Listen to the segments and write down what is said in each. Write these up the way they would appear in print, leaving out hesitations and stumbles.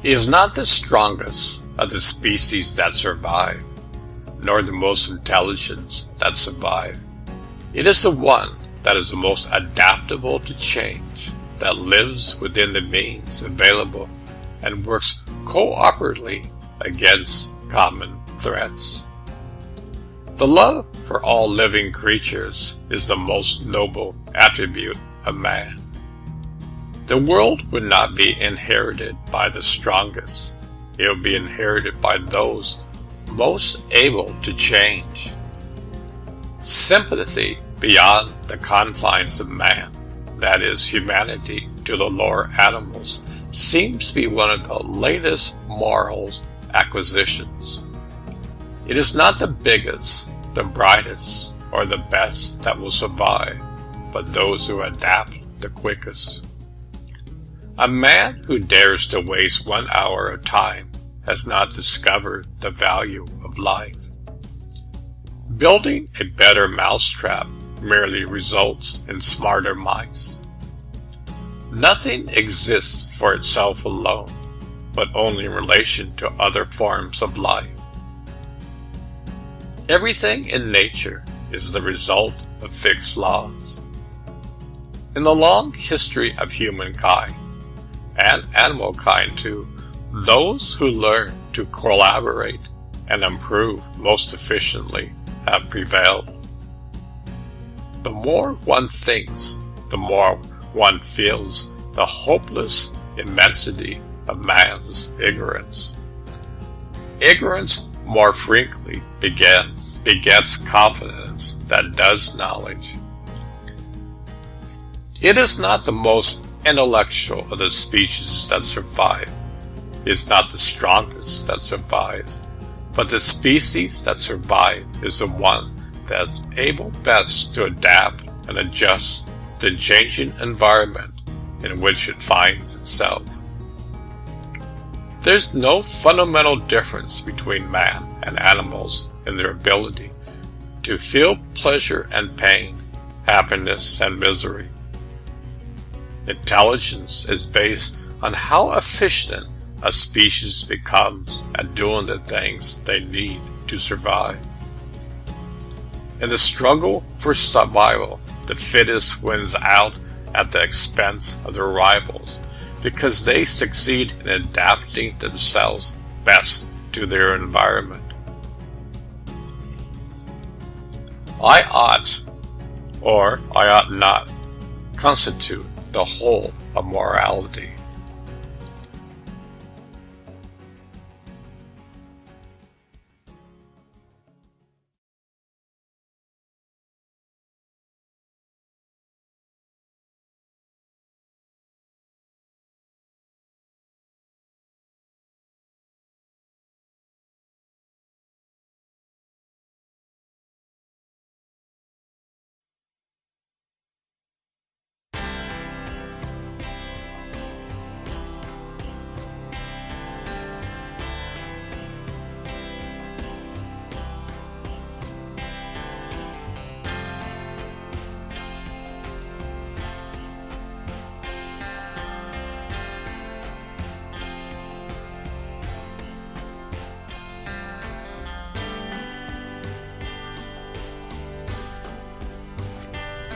He is not the strongest of the species that survive, nor the most intelligent that survive. It is the one that is the most adaptable to change, that lives within the means available and works cooperatively against common threats. The love for all living creatures is the most noble attribute of man. The world would not be inherited by the strongest. It will be inherited by those most able to change. Sympathy beyond the confines of man, that is, humanity, to the lower animals, seems to be one of the latest moral acquisitions. It is not the biggest, the brightest, or the best that will survive, but those who adapt the quickest. A man who dares to waste 1 hour of time has not discovered the value of life. Building a better mousetrap merely results in smarter mice. Nothing exists for itself alone, but only in relation to other forms of life. Everything in nature is the result of fixed laws. In the long history of humankind, and animal kind too, those who learn to collaborate and improve most efficiently have prevailed. The more one thinks, the more one feels the hopeless immensity of man's ignorance. Ignorance more frequently begets confidence that does knowledge. It is not the most intellectual of the species that survive. It is not the strongest that survives, but the species that survive is the one that is able best to adapt and adjust to the changing environment in which it finds itself. There's no fundamental difference between man and animals in their ability to feel pleasure and pain, happiness and misery. Intelligence is based on how efficient a species becomes at doing the things they need to survive. In the struggle for survival, the fittest wins out at the expense of their rivals because they succeed in adapting themselves best to their environment. I ought, or I ought not, constitute the whole of morality.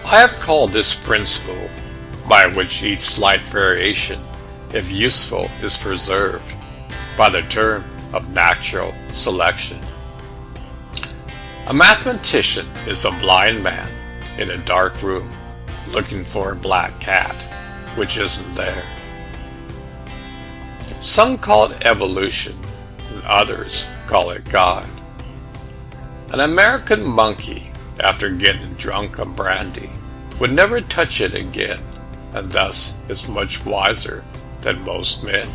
I have called this principle, by which each slight variation, if useful, is preserved, by the term of natural selection. A mathematician is a blind man in a dark room looking for a black cat, which isn't there. Some call it evolution, and others call it God. An American monkey, after getting drunk on brandy, would never touch it again, and thus is much wiser than most men.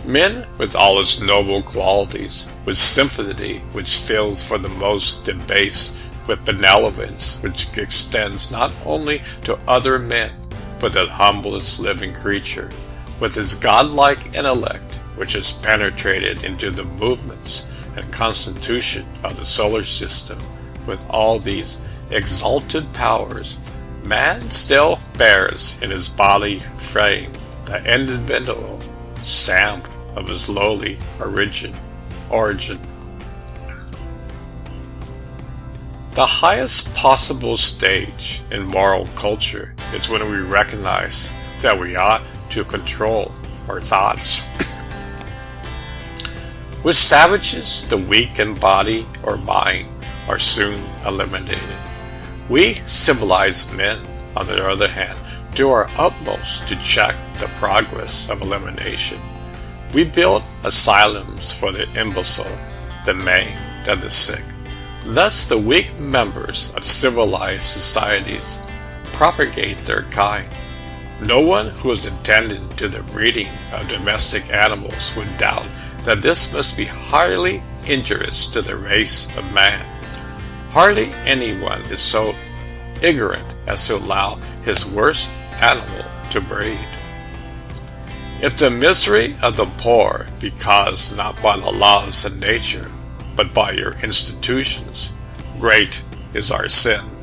Men, with all its noble qualities, with sympathy which fills for the most debased, with benevolence which extends not only to other men, but the humblest living creature, with its godlike intellect which has penetrated into the movements and constitution of the solar system, with all these exalted powers, man still bears in his body frame the individual stamp of his lowly origin. The highest possible stage in moral culture is when we recognize that we ought to control our thoughts. With savages, the weak in body or mind are soon eliminated. We civilized men, on the other hand, do our utmost to check the progress of elimination. We build asylums for the imbecile, the maimed, and the sick. Thus, the weak members of civilized societies propagate their kind. No one who is attending to the breeding of domestic animals would doubt that this must be highly injurious to the race of man. Hardly anyone is so ignorant as to allow his worst animal to breed. If the misery of the poor be caused not by the laws of nature, but by your institutions, great is our sin.